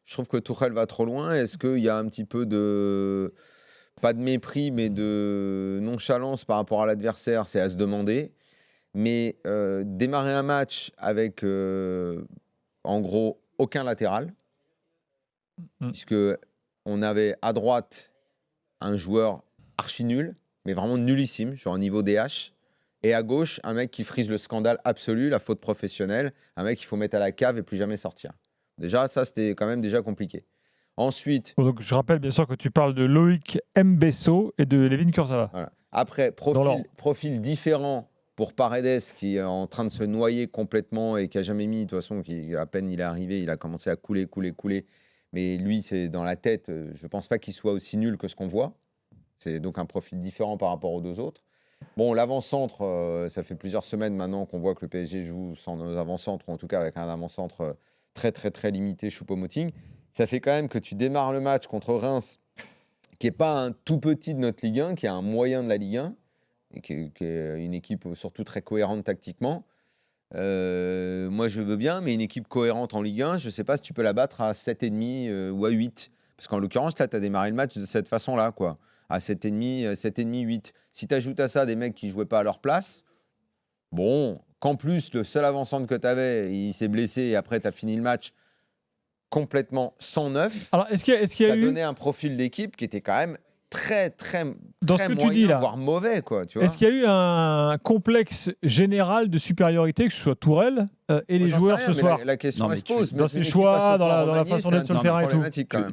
Je trouve que Tuchel va trop loin. Est-ce qu'il y a un petit peu de, pas de mépris, mais de nonchalance par rapport à l'adversaire? C'est à se demander. Mais démarrer un match avec, en gros, aucun latéral, puisque on avait à droite un joueur archi nul, mais vraiment nullissime, genre au niveau DH. Et à gauche, un mec qui frise le scandale absolu, la faute professionnelle, un mec qu'il faut mettre à la cave et plus jamais sortir. Déjà, ça, c'était quand même déjà compliqué. Ensuite... Donc, je rappelle bien sûr que tu parles de Loïc Mbesso et de Levin Kurzawa. Voilà. Après, profil différent pour Paredes, qui est en train de se noyer complètement et qui n'a jamais mis, de toute façon, à peine il est arrivé, il a commencé à couler. Mais lui, c'est dans la tête, je ne pense pas qu'il soit aussi nul que ce qu'on voit. C'est donc un profil différent par rapport aux deux autres. Bon, l'avant-centre, ça fait plusieurs semaines maintenant qu'on voit que le PSG joue sans nos avant-centres, ou en tout cas avec un avant-centre très, très, très limité, Choupo-Moting. Ça fait quand même que tu démarres le match contre Reims, qui n'est pas un tout petit de notre Ligue 1, qui est un moyen de la Ligue 1, et qui est une équipe surtout très cohérente tactiquement. Moi, je veux bien, mais une équipe cohérente en Ligue 1, je ne sais pas si tu peux la battre à 7,5 ou à 8. Parce qu'en l'occurrence, là, tu as démarré le match de cette façon-là, quoi. À 7,5, 8. Si tu ajoutes à ça des mecs qui ne jouaient pas à leur place, bon, qu'en plus, le seul avant-centre que tu avais, il s'est blessé et après, tu as fini le match complètement sans neuf. Alors, est-ce qu'il y a ça eu... donnait un profil d'équipe qui était quand même très dans ce que moyen, tu dis là, voire mauvais, quoi, tu vois. Est-ce qu'il y a eu un complexe général de supériorité, que ce soit Tourelle et les joueurs ce soir? La question se pose. Dans ses choix, dans la façon d'être sur le terrain et tout.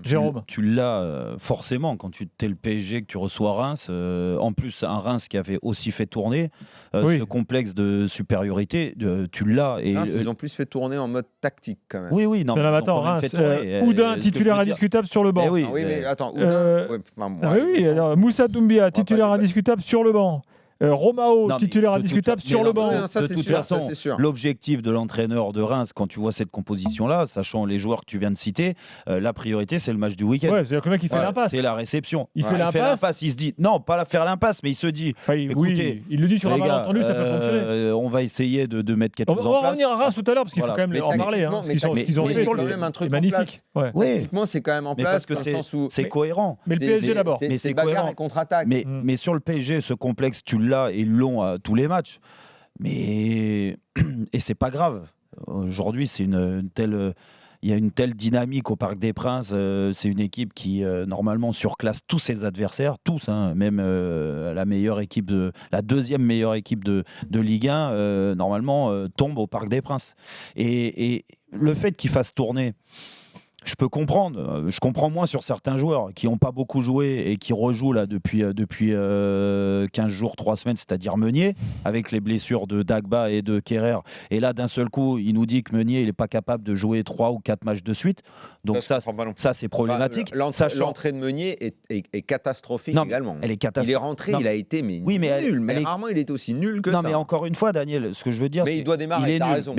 Jérôme, tu l'as forcément quand tu es le PSG, que tu reçois Reims. En plus, un Reims qui avait aussi fait tourner ce complexe de supériorité, tu l'as. Et ils ont plus fait tourner en mode tactique quand même. Oui, non. Mais attends, Reims, Oudin titulaire indiscutable sur le banc. Oui, mais attends, Oudin. Alors, Moussa Doumbia titulaire indiscutable sur le banc. Romao, titulaire indiscutable sur le banc. De toute façon, l'objectif de l'entraîneur de Reims, quand tu vois cette composition-là, sachant les joueurs que tu viens de citer, la priorité, c'est le match du week-end. Ouais, c'est-à-dire que le mec, il fait l'impasse. C'est la réception. Il fait l'impasse. Il se dit, non, pas faire l'impasse, mais il se dit, écoutez, il le dit sur un malentendu, ça peut fonctionner. On va essayer de mettre quelque chose en place. On va revenir à Reims tout à l'heure, parce qu'il faut quand même en parler. Ce qu'ils ont fait, c'est magnifique. Techniquement, c'est quand même en place. Parce que c'est cohérent. Mais le PSG d'abord. Mais c'est cohérent. Contre-attaque. Mais sur le PSG, ce complexe, tu l'as et ils l'ont à tous les matchs. Et c'est pas grave. Aujourd'hui, c'est il y a une telle dynamique au Parc des Princes. C'est une équipe qui normalement surclasse tous ses adversaires, tous, même la deuxième meilleure équipe de Ligue 1 normalement tombe au Parc des Princes. Et le fait qu'il fasse tourner, je peux comprendre. Je comprends moins sur certains joueurs qui n'ont pas beaucoup joué et qui rejouent là depuis 15 jours, 3 semaines, c'est-à-dire Meunier, avec les blessures de Dagba et de Kerrer. Et là, d'un seul coup, il nous dit que Meunier, il n'est pas capable de jouer 3 ou 4 matchs de suite. Donc ça c'est problématique. L'entrée de Meunier est catastrophique également. Elle est catastrophique. Il est rentré, il a été nul. Mais rarement, il est aussi nul que ça. Non, mais encore une fois, Daniel, ce que je veux dire, c'est... Mais il doit démarrer, t'as raison.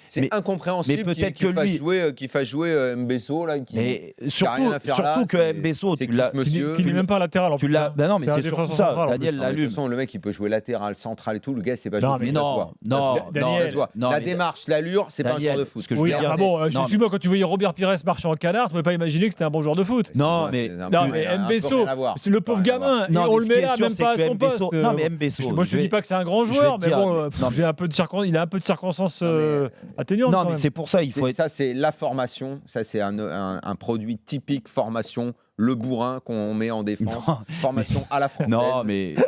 C'est incompréhensible qu'il fasse jouer Mbesso. Mais surtout que Mbesso, qui n'est même pas latéral en plus. Non, mais c'est surtout ça. Daniel l'allume. Le mec, il peut jouer latéral, central et tout. Le gars, c'est pas jouer. Non, la démarche, l'allure, c'est pas un joueur de foot. Excuse-moi, quand tu voyais Robert Pires marcher en canard, tu ne pouvais pas imaginer que c'était un bon joueur de foot. Non, mais Mbesso, c'est le pauvre gamin. Et on le met là, même pas à son poste. Non, mais Mbesso. Moi, je te dis pas que c'est un grand joueur, mais bon, il a un peu de circonstances atténuantes. Non, mais c'est pour ça, il faut être. Ça, c'est la formation. Ça, c'est un produit typique formation, le bourrin qu'on met en défense, formation à la française.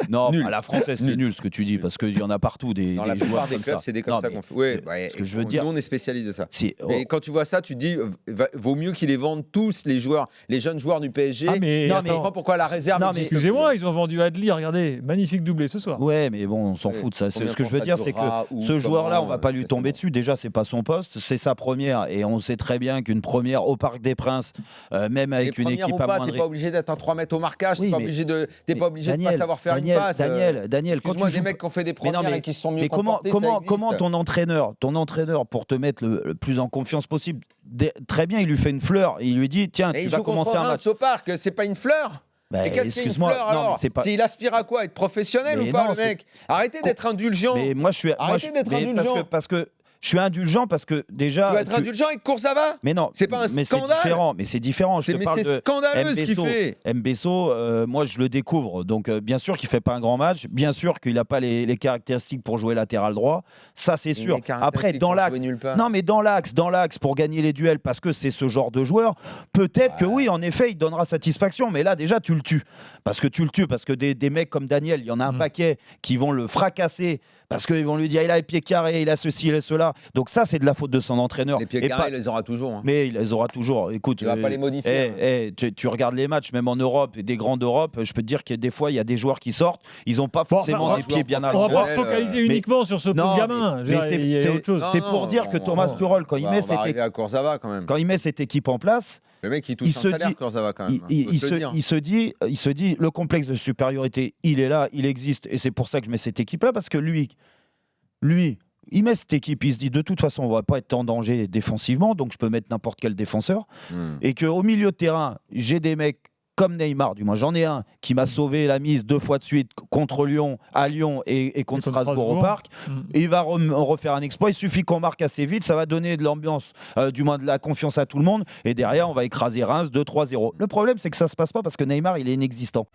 Non, à la française, c'est nul ce que tu dis, parce qu'il y en a partout des joueurs comme clubs, ça. C'est comme ça qu'on fait. Ce que je veux dire, nous, on est spécialiste de ça. Mais quand tu vois ça, tu te dis, vaut mieux qu'ils les vendent tous, les jeunes joueurs du PSG. Je comprends pourquoi la réserve. Excusez-moi, ils ont vendu Adli, regardez, magnifique doublé ce soir. Ouais, mais bon, on s'en fout de ça. Ce que je veux dire, c'est que ce joueur-là, on va pas lui tomber dessus. Déjà, c'est pas son poste, c'est sa première, et on sait très bien qu'une première au Parc des Princes, même avec une équipe à moins de... T'es pas obligé d'être à 3 mètres au marquage, t'es pas obligé de pas savoir faire une passe. Daniel, quand tu joues... des mecs qui ont fait des premières et qui se sont mieux comportés, comment ton entraîneur, pour te mettre le plus en confiance possible, très bien, il lui fait une fleur, il lui dit tiens, tu vas commencer un match au Parc, c'est pas une fleur. Mais qu'est-ce qu'il y a une fleur alors ? S'il aspire à quoi ? Être professionnel ou pas, le mec ? Arrêtez d'être indulgent. Mais moi, je suis. Arrêtez d'être indulgent. Parce que Je suis indulgent parce que déjà. Tu vas être indulgent avec Kurzawa ? Mais non. C'est pas un scandale. C'est différent. C'est scandaleux ce qu'il fait. Mbesso, moi je le découvre. Donc bien sûr qu'il fait pas un grand match. Bien sûr qu'il n'a pas les caractéristiques pour jouer latéral droit. Ça c'est sûr. Après dans l'axe. Non mais dans l'axe pour gagner les duels parce que c'est ce genre de joueur. Peut-être que oui, en effet, il donnera satisfaction. Mais là déjà tu le tues. Parce que des mecs comme Daniel, il y en a un paquet qui vont le fracasser. Parce qu'ils vont lui dire il a les pieds carrés, il a ceci, il a cela. Donc ça, c'est de la faute de son entraîneur. Les pieds carrés, il les aura toujours. Hein. Mais il les aura toujours. Écoute, il ne va pas les modifier. Tu regardes les matchs, même en Europe, et des grands d'Europe, je peux te dire que des fois, il y a des joueurs qui sortent, ils n'ont pas forcément des pieds bien arrêtés. On va pas se focaliser uniquement sur ce pauvre gamin. C'est autre chose. C'est pour dire que Thomas Tuchel, quand il met cette équipe en place, le mec, il touche un salaire, Kurzawa, quand même. Il se dit, le complexe de supériorité, il est là, il existe, et c'est pour ça que je mets cette équipe-là, parce que lui, il met cette équipe, il se dit de toute façon, on va pas être en danger défensivement, donc je peux mettre n'importe quel défenseur, et qu'au milieu de terrain, j'ai des mecs comme Neymar, du moins j'en ai un qui m'a sauvé la mise 2 fois de suite contre Lyon, à Lyon et contre Strasbourg au Parc. Et il va refaire un exploit. Il suffit qu'on marque assez vite, ça va donner de l'ambiance, du moins de la confiance à tout le monde. Et derrière, on va écraser Reims 2-3-0. Le problème, c'est que ça se passe pas parce que Neymar, il est inexistant.